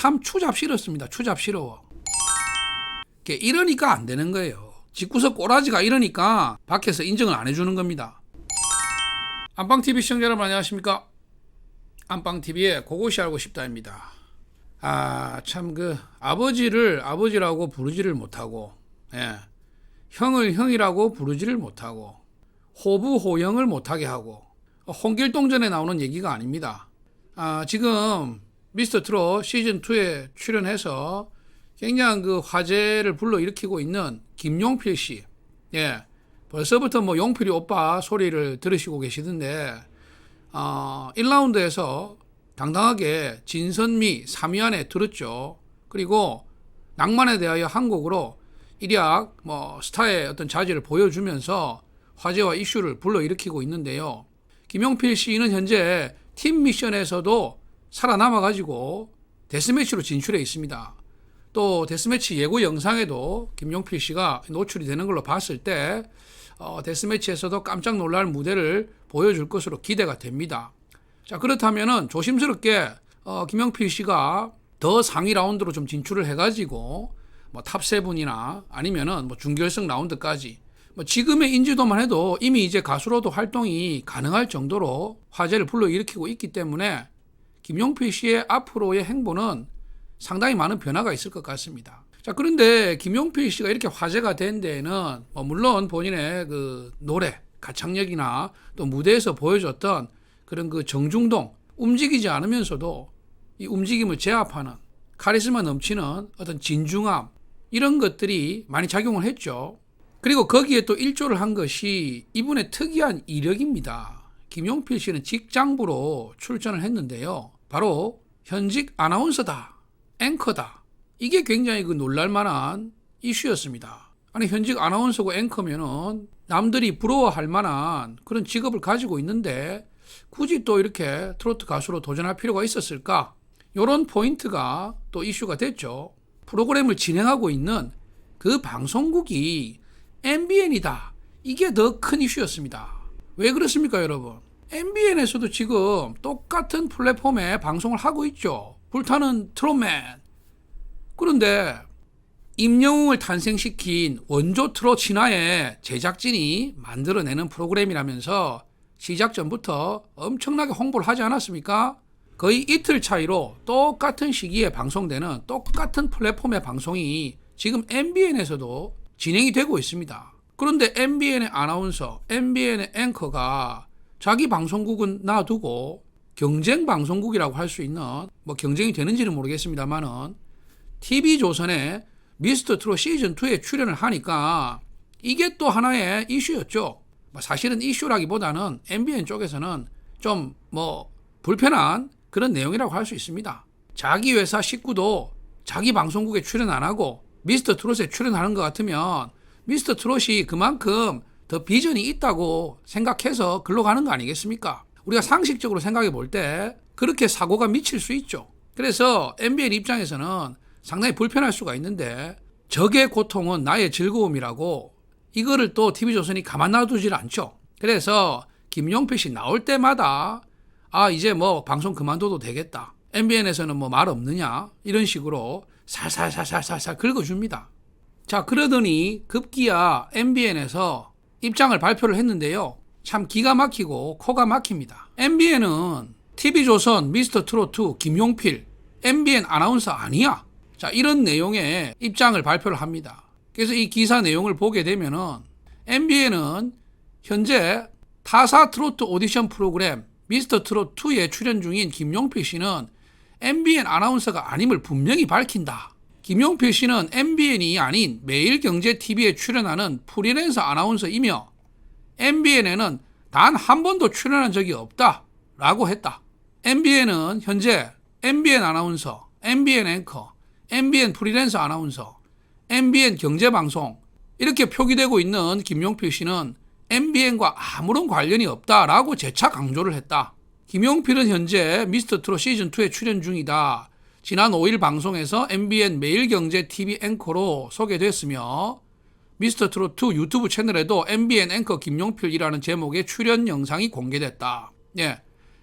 참 추잡스럽습니다. 추잡스러워. 이러니까 안 되는 거예요. 집구석 꼬라지가 이러니까 밖에서 인정을 안 해주는 겁니다. 안방TV 시청자 여러분 안녕하십니까? 안방TV의 그것이 알고 싶다입니다. 참 아버지를 아버지라고 부르지를 못하고, 형을 형이라고 부르지를 못하고, 호부호영을 못하게 하고, 홍길동전에 나오는 얘기가 아닙니다. 지금 미스터트롯 시즌2에 출연해서 굉장한 화제를 불러일으키고 있는 김용필 씨. 벌써부터 용필이 오빠 소리를 들으시고 계시던데, 1라운드에서 당당하게 진선미 3위 안에 들었죠. 그리고 낭만에 대하여 한 곡으로 일약 스타의 어떤 자질을 보여주면서 화제와 이슈를 불러일으키고 있는데요. 김용필 씨는 현재 팀 미션에서도 살아남아가지고 데스매치로 진출해 있습니다. 또 데스매치 예고 영상에도 김용필 씨가 노출이 되는 걸로 봤을 때 데스매치에서도 깜짝 놀랄 무대를 보여줄 것으로 기대가 됩니다. 자, 그렇다면은 조심스럽게 김용필 씨가 더 상위 라운드로 좀 진출을 해가지고 탑7이나 아니면은 준결승 라운드까지 지금의 인지도만 해도 이미 이제 가수로도 활동이 가능할 정도로 화제를 불러일으키고 있기 때문에 김용필 씨의 앞으로의 행보는 상당히 많은 변화가 있을 것 같습니다. 자, 그런데 김용필 씨가 이렇게 화제가 된 데에는 물론 본인의 노래, 가창력이나 또 무대에서 보여줬던 그런 정중동, 움직이지 않으면서도 이 움직임을 제압하는 카리스마 넘치는 어떤 진중함, 이런 것들이 많이 작용을 했죠. 그리고 거기에 또 일조를 한 것이 이분의 특이한 이력입니다. 김용필 씨는 직장부로 출전을 했는데요. 바로 현직 아나운서다, 앵커다. 이게 굉장히 놀랄만한 이슈였습니다. 아니, 현직 아나운서고 앵커면은 남들이 부러워할 만한 그런 직업을 가지고 있는데 굳이 또 이렇게 트로트 가수로 도전할 필요가 있었을까? 이런 포인트가 또 이슈가 됐죠. 프로그램을 진행하고 있는 그 방송국이 MBN이다. 이게 더 큰 이슈였습니다. 왜 그렇습니까, 여러분? MBN에서도 지금 똑같은 플랫폼에 방송을 하고 있죠. 불타는 트롯맨. 그런데 임영웅을 탄생시킨 원조 트롯 신화의 제작진이 만들어내는 프로그램이라면서 시작 전부터 엄청나게 홍보를 하지 않았습니까? 거의 이틀 차이로 똑같은 시기에 방송되는 똑같은 플랫폼의 방송이 지금 MBN에서도 진행이 되고 있습니다. 그런데 MBN의 아나운서, MBN의 앵커가 자기 방송국은 놔두고 경쟁 방송국이라고 할 수 있는 경쟁이 되는지는 모르겠습니다만은 TV조선의 미스터트롯 시즌2에 출연을 하니까 이게 또 하나의 이슈였죠. 사실은 이슈라기보다는 MBN 쪽에서는 좀 불편한 그런 내용이라고 할 수 있습니다. 자기 회사 식구도 자기 방송국에 출연 안 하고 미스터트롯에 출연하는 것 같으면 미스터트롯이 그만큼 더 비전이 있다고 생각해서 글로 가는 거 아니겠습니까? 우리가 상식적으로 생각해 볼 때 그렇게 사고가 미칠 수 있죠. 그래서 MBN 입장에서는 상당히 불편할 수가 있는데 적의 고통은 나의 즐거움이라고 이거를 또 TV조선이 가만 놔두질 않죠. 그래서 김용필 씨 나올 때마다 이제 방송 그만둬도 되겠다. MBN에서는 말 없느냐? 이런 식으로 살살살살살살 긁어줍니다. 자, 그러더니 급기야 MBN에서 입장을 발표를 했는데요. 참 기가 막히고 코가 막힙니다. MBN은 TV조선 미스터트롯2 김용필 MBN 아나운서 아니야. 자, 이런 내용의 입장을 발표를 합니다. 그래서 이 기사 내용을 보게 되면은 MBN은 현재 타사 트로트 오디션 프로그램 미스터트롯2에 출연 중인 김용필 씨는 MBN 아나운서가 아님을 분명히 밝힌다. 김용필 씨는 MBN이 아닌 매일경제TV에 출연하는 프리랜서 아나운서이며 MBN에는 단 한 번도 출연한 적이 없다 라고 했다. MBN은 현재 MBN 아나운서, MBN 앵커, MBN 프리랜서 아나운서, MBN 경제방송 이렇게 표기되고 있는 김용필 씨는 MBN과 아무런 관련이 없다라고 재차 강조를 했다. 김용필은 현재 미스터트롯 시즌2에 출연 중이다. 지난 5일 방송에서 MBN 매일경제TV 앵커로 소개됐으며 미스터트롯2 유튜브 채널에도 MBN 앵커 김용필이라는 제목의 출연 영상이 공개됐다.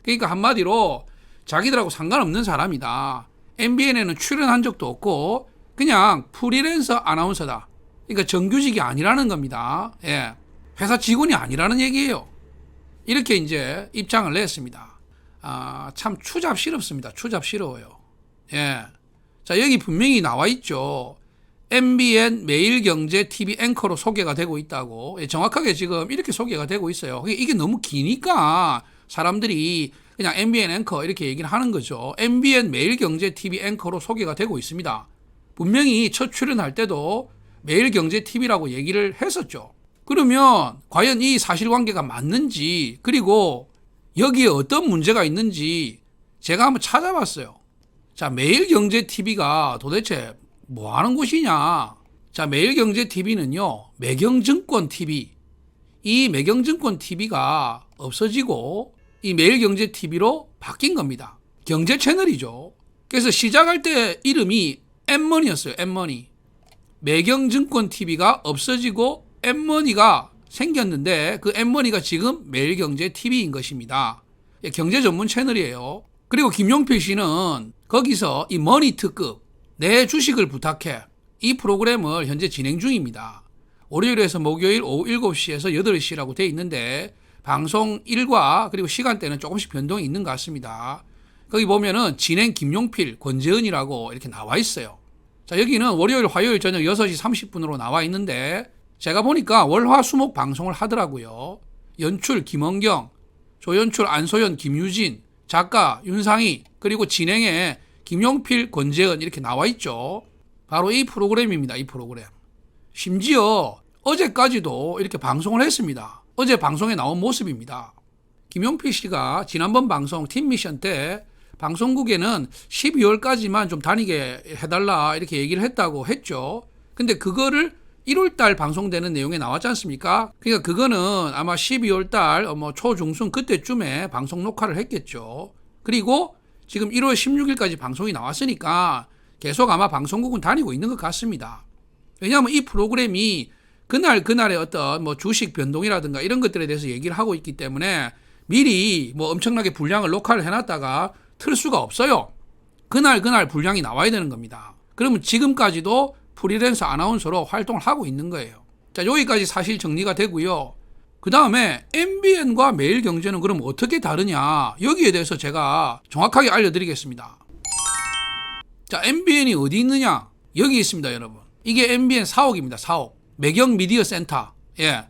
그러니까 한마디로 자기들하고 상관없는 사람이다. MBN에는 출연한 적도 없고 그냥 프리랜서 아나운서다. 그러니까 정규직이 아니라는 겁니다. 예. 회사 직원이 아니라는 얘기예요. 이렇게 이제 입장을 냈습니다. 참 추잡스럽습니다. 추잡스러워요. 예. 자, 여기 분명히 나와 있죠. MBN 매일경제 TV 앵커로 소개가 되고 있다고. 예, 정확하게 지금 이렇게 소개가 되고 있어요. 이게 너무 기니까 사람들이 그냥 MBN 앵커 이렇게 얘기를 하는 거죠. MBN 매일경제 TV 앵커로 소개가 되고 있습니다. 분명히 첫 출연할 때도 매일경제TV라고 얘기를 했었죠. 그러면 과연 이 사실관계가 맞는지, 그리고 여기에 어떤 문제가 있는지 제가 한번 찾아봤어요. 자, 매일경제TV가 도대체 뭐 하는 곳이냐? 자, 매일경제TV는요, 매경증권TV. 이 매경증권TV가 없어지고 이 매일경제TV로 바뀐 겁니다. 경제 채널이죠. 그래서 시작할 때 이름이 엠머니였어요. 엠머니. 매경증권TV가 없어지고 엠머니가 생겼는데 그 엠머니가 지금 매일경제TV인 것입니다. 경제 전문 채널이에요. 그리고 김용필 씨는 거기서 이 머니 특급 내 주식을 부탁해 이 프로그램을 현재 진행 중입니다. 월요일에서 목요일 오후 7시에서 8시라고 돼 있는데 방송 일과 그리고 시간대는 조금씩 변동이 있는 것 같습니다. 거기 보면은 진행 김용필, 권재은이라고 이렇게 나와 있어요. 자, 여기는 월요일, 화요일 저녁 6시 30분으로 나와 있는데 제가 보니까 월화 수목 방송을 하더라고요. 연출 김원경, 조연출 안소연, 김유진, 작가 윤상희, 그리고 진행에 김용필, 권재은 이렇게 나와 있죠. 바로 이 프로그램입니다. 이 프로그램. 심지어 어제까지도 이렇게 방송을 했습니다. 어제 방송에 나온 모습입니다. 김용필 씨가 지난번 방송 팀 미션 때 방송국에는 12월까지만 좀 다니게 해달라 이렇게 얘기를 했다고 했죠. 근데 그거를 1월달 방송되는 내용에 나왔지 않습니까? 그러니까 그거는 아마 12월달 초중순 그때쯤에 방송 녹화를 했겠죠. 그리고 지금 1월 16일까지 방송이 나왔으니까 계속 아마 방송국은 다니고 있는 것 같습니다. 왜냐하면 이 프로그램이 그날의 어떤 주식 변동이라든가 이런 것들에 대해서 얘기를 하고 있기 때문에 미리 엄청나게 분량을 녹화를 해놨다가 틀 수가 없어요. 그날 분량이 나와야 되는 겁니다. 그러면 지금까지도 프리랜서 아나운서로 활동을 하고 있는 거예요. 자, 여기까지 사실 정리가 되고요. 그 다음에 MBN과 매일경제는 그럼 어떻게 다르냐? 여기에 대해서 제가 정확하게 알려드리겠습니다. 자, MBN이 어디 있느냐? 여기 있습니다, 여러분. 이게 MBN 사옥입니다. 사옥. 매경미디어센터. 예.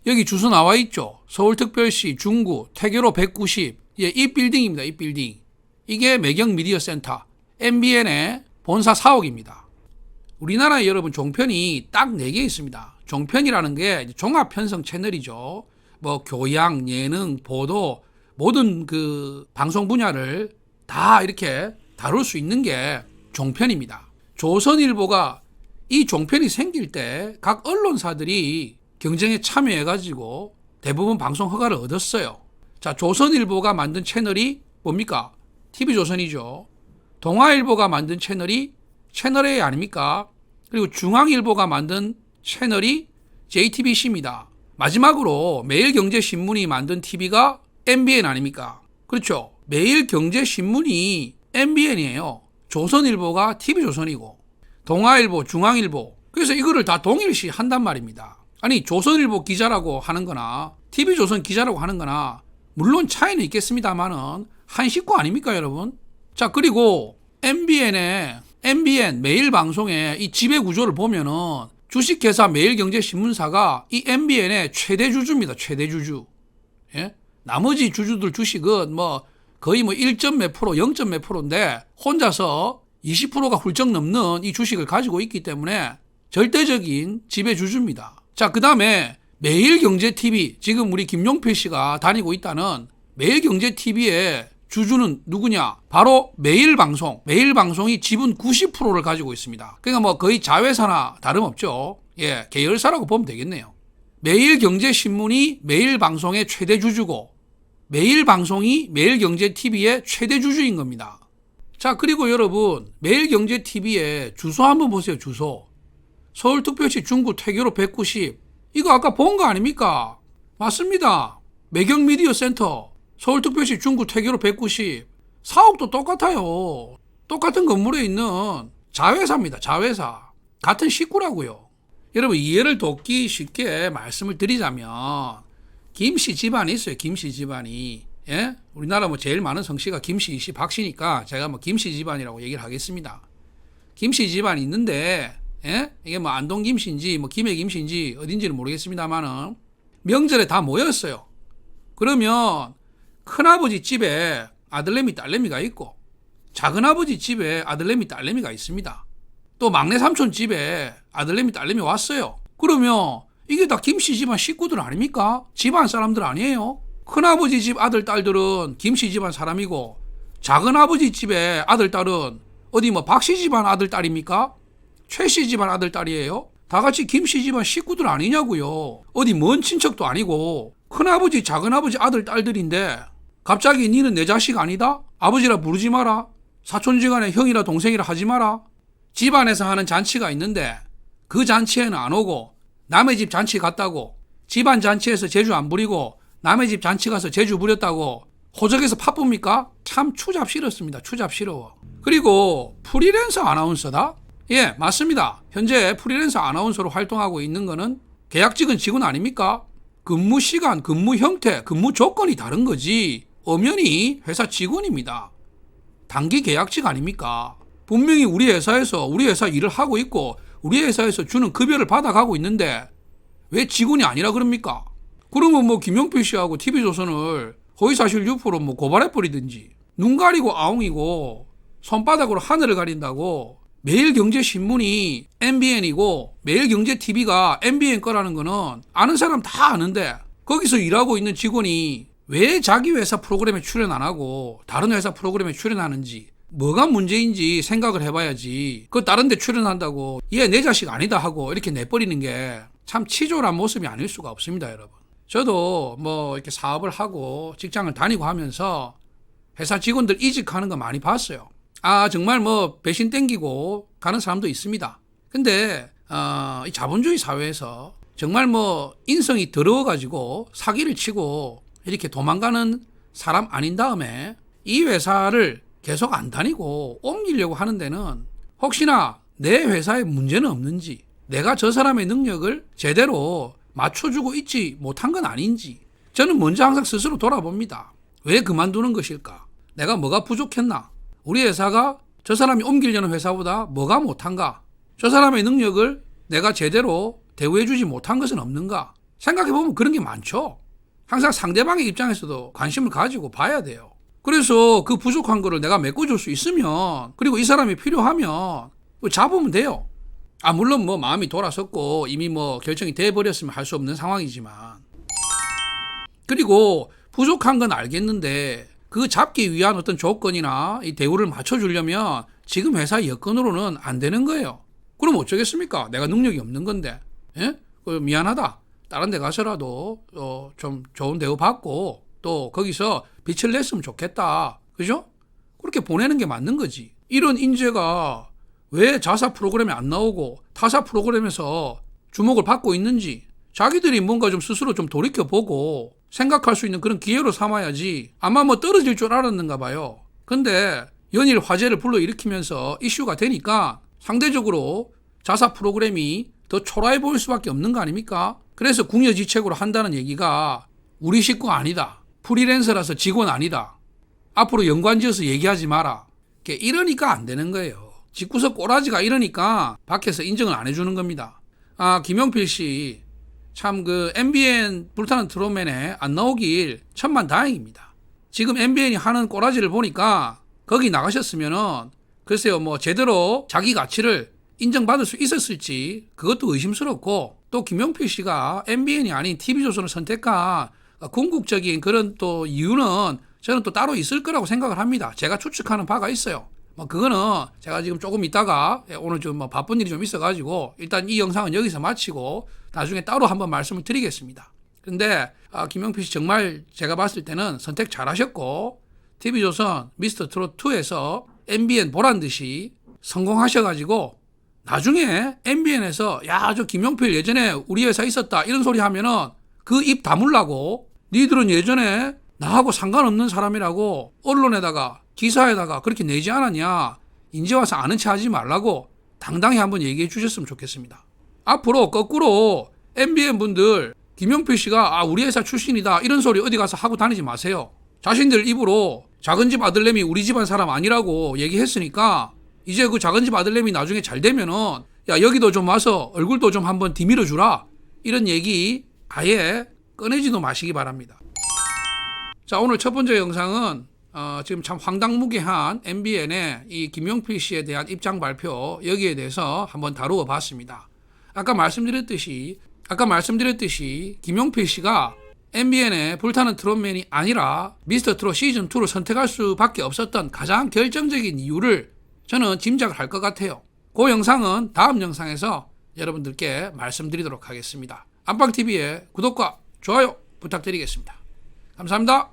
여기 주소 나와 있죠. 서울특별시 중구 태교로 190. 예, 이 빌딩입니다. 이 빌딩. 이게 매경미디어센터. MBN의 본사 사옥입니다. 우리나라에 여러분 종편이 딱 4개 있습니다. 종편이라는 게 종합편성 채널이죠. 교양, 예능, 보도 모든 그 방송 분야를 다 이렇게 다룰 수 있는 게 종편입니다. 조선일보가 이 종편이 생길 때 각 언론사들이 경쟁에 참여해가지고 대부분 방송 허가를 얻었어요. 자, 조선일보가 만든 채널이 뭡니까? TV조선이죠. 동아일보가 만든 채널이 채널A 아닙니까? 그리고 중앙일보가 만든 채널이 JTBC입니다. 마지막으로 매일경제신문이 만든 TV가 MBN 아닙니까? 그렇죠. 매일경제신문이 MBN이에요. 조선일보가 TV조선이고 동아일보, 중앙일보. 그래서 이거를 다 동일시 한단 말입니다. 아니, 조선일보 기자라고 하는 거나 TV조선 기자라고 하는 거나 물론 차이는 있겠습니다만은 한 식구 아닙니까, 여러분? 자, 그리고 MBN 매일 방송의 이 지배 구조를 보면은 주식회사 매일경제신문사가 이 MBN의 최대 주주입니다. 최대 주주. 예? 나머지 주주들 주식은 거의 1점 몇 프로, 0점 몇 프로인데 혼자서 20%가 훌쩍 넘는 이 주식을 가지고 있기 때문에 절대적인 지배주주입니다. 자, 그 다음에 매일경제TV, 지금 우리 김용필 씨가 다니고 있다는 매일경제TV의 주주는 누구냐? 바로 매일방송. 매일방송이 지분 90%를 가지고 있습니다. 그러니까 거의 자회사나 다름없죠. 예, 계열사라고 보면 되겠네요. 매일경제신문이 매일방송의 최대 주주고 매일방송이 매일경제TV의 최대 주주인 겁니다. 자, 그리고 여러분, 매일경제TV의 주소 한번 보세요. 주소. 서울특별시 중구 태교로 190. 이거 아까 본 거 아닙니까? 맞습니다. 매경미디어센터. 서울특별시 중구 태교로 190. 사옥도 똑같아요. 똑같은 건물에 있는 자회사입니다. 자회사. 같은 식구라고요. 여러분 이해를 돕기 쉽게 말씀을 드리자면 김씨 집안이 있어요. 김씨 집안이. 예? 우리나라 뭐 제일 많은 성씨가 김씨, 이씨, 박씨니까 제가 뭐 김씨 집안이라고 얘기를 하겠습니다. 김씨 집안이 있는데 예? 이게 뭐 안동 김씨인지 뭐 김해 김씨인지 어딘지는 모르겠습니다만은 명절에 다 모였어요. 그러면 큰아버지 집에 아들내미 딸내미가 있고 작은아버지 집에 아들내미 딸내미가 있습니다. 또 막내 삼촌 집에 아들내미 딸내미 왔어요. 그러면 이게 다 김씨 집안 식구들 아닙니까? 집안 사람들 아니에요? 큰아버지 집 아들 딸들은 김씨 집안 사람이고 작은아버지 집에 아들 딸은 어디 뭐 박씨 집안 아들 딸입니까? 최씨 집안 아들 딸이에요? 다 같이 김씨 집안 식구들 아니냐고요. 어디 먼 친척도 아니고 큰아버지 작은아버지 아들 딸들인데 갑자기 니는 내 자식 아니다? 아버지라 부르지 마라. 사촌지간에 형이라 동생이라 하지 마라. 집안에서 하는 잔치가 있는데 그 잔치에는 안 오고 남의 집 잔치 갔다고 집안 잔치에서 제주 안 부리고 남의 집 잔치 가서 제주 부렸다고 호적에서 팥봅니까? 참 추잡스럽습니다. 추잡스러워. 그리고 프리랜서 아나운서다? 예, 맞습니다. 현재 프리랜서 아나운서로 활동하고 있는 거는 계약직은 직원 아닙니까? 근무 시간, 근무 형태, 근무 조건이 다른 거지 엄연히 회사 직원입니다. 단기 계약직 아닙니까? 분명히 우리 회사에서 우리 회사 일을 하고 있고 우리 회사에서 주는 급여를 받아가고 있는데 왜 직원이 아니라 그럽니까? 그러면 뭐 김용필 씨하고 TV조선을 허위사실 유포로 뭐 고발해버리든지 눈 가리고 아웅이고 손바닥으로 하늘을 가린다고 매일경제신문이 MBN이고 매일경제TV가 MBN 거라는 거는 아는 사람 다 아는데 거기서 일하고 있는 직원이 왜 자기 회사 프로그램에 출연 안 하고 다른 회사 프로그램에 출연하는지 뭐가 문제인지 생각을 해봐야지. 그 다른 데 출연한다고 얘 내 자식 아니다 하고 이렇게 내버리는 게 참 치졸한 모습이 아닐 수가 없습니다, 여러분. 저도 뭐 이렇게 사업을 하고 직장을 다니고 하면서 회사 직원들 이직하는 거 많이 봤어요. 아, 정말 뭐 배신 땡기고 가는 사람도 있습니다. 근데 이 자본주의 사회에서 정말 뭐 인성이 더러워가지고 사기를 치고 이렇게 도망가는 사람 아닌 다음에 이 회사를 계속 안 다니고 옮기려고 하는 데는 혹시나 내 회사에 문제는 없는지 내가 저 사람의 능력을 제대로 맞춰주고 있지 못한 건 아닌지 저는 먼저 항상 스스로 돌아봅니다. 왜 그만두는 것일까? 내가 뭐가 부족했나? 우리 회사가 저 사람이 옮기려는 회사보다 뭐가 못한가? 저 사람의 능력을 내가 제대로 대우해주지 못한 것은 없는가? 생각해보면 그런 게 많죠. 항상 상대방의 입장에서도 관심을 가지고 봐야 돼요. 그래서 그 부족한 거를 내가 메꿔줄 수 있으면 그리고 이 사람이 필요하면 잡으면 돼요. 아, 물론 뭐 마음이 돌아섰고 이미 뭐 결정이 돼버렸으면 할 수 없는 상황이지만 그리고 부족한 건 알겠는데 그 잡기 위한 어떤 조건이나 이 대우를 맞춰주려면 지금 회사 여건으로는 안 되는 거예요. 그럼 어쩌겠습니까? 내가 능력이 없는 건데. 예? 미안하다. 다른 데 가서라도 좀 좋은 대우 받고 또 거기서 빛을 냈으면 좋겠다. 그죠? 그렇게 보내는 게 맞는 거지. 이런 인재가 왜 자사 프로그램에 안 나오고 타사 프로그램에서 주목을 받고 있는지 자기들이 뭔가 좀 스스로 좀 돌이켜보고 생각할 수 있는 그런 기회로 삼아야지. 아마 뭐 떨어질 줄 알았는가 봐요. 근데 연일 화제를 불러일으키면서 이슈가 되니까 상대적으로 자사 프로그램이 더 초라해 보일 수밖에 없는 거 아닙니까? 그래서 궁여지책으로 한다는 얘기가 우리 식구가 아니다. 프리랜서라서 직원 아니다. 앞으로 연관지어서 얘기하지 마라. 이러니까 안 되는 거예요. 집구석 꼬라지가 이러니까 밖에서 인정을 안 해주는 겁니다. 아, 김용필 씨 참 그 MBN 불타는 트롯맨에 안 나오길 천만다행입니다. 지금 MBN이 하는 꼬라지를 보니까 거기 나가셨으면은 글쎄요 뭐 제대로 자기 가치를 인정받을 수 있었을지 그것도 의심스럽고 또 김용필 씨가 MBN이 아닌 TV조선을 선택한 궁극적인 그런 또 이유는 저는 또 따로 있을 거라고 생각을 합니다. 제가 추측하는 바가 있어요. 뭐 그거는 제가 지금 조금 있다가 오늘 좀 뭐 바쁜 일이 좀 있어가지고 일단 이 영상은 여기서 마치고 나중에 따로 한번 말씀을 드리겠습니다. 근데 김용필 씨 정말 제가 봤을 때는 선택 잘하셨고 TV조선 미스터트롯2에서 MBN 보란 듯이 성공하셔가지고 나중에 MBN에서 야, 저 김용필 예전에 우리 회사 있었다 이런 소리 하면은 그 입 다물라고 니들은 예전에 나하고 상관없는 사람이라고 언론에다가 기사에다가 그렇게 내지 않았냐 이제 와서 아는 체 하지 말라고 당당히 한번 얘기해 주셨으면 좋겠습니다. 앞으로 거꾸로 MBN 분들 김용필 씨가 우리 회사 출신이다 이런 소리 어디 가서 하고 다니지 마세요. 자신들 입으로 작은 집 아들내미 우리 집안 사람 아니라고 얘기했으니까 이제 그 작은 집 아들내미 나중에 잘 되면은 야 여기도 좀 와서 얼굴도 좀 한번 디밀어 주라 이런 얘기 아예 꺼내지도 마시기 바랍니다. 자, 오늘 첫 번째 영상은 지금 참 황당무계한 MBN의 이 김용필 씨에 대한 입장 발표 여기에 대해서 한번 다루어 봤습니다. 아까 말씀드렸듯이 김용필 씨가 MBN의 불타는 트롯맨이 아니라 미스터 트롯 시즌2를 선택할 수밖에 없었던 가장 결정적인 이유를 저는 짐작을 할 것 같아요. 그 영상은 다음 영상에서 여러분들께 말씀드리도록 하겠습니다. 안방TV의 구독과 좋아요 부탁드리겠습니다. 감사합니다.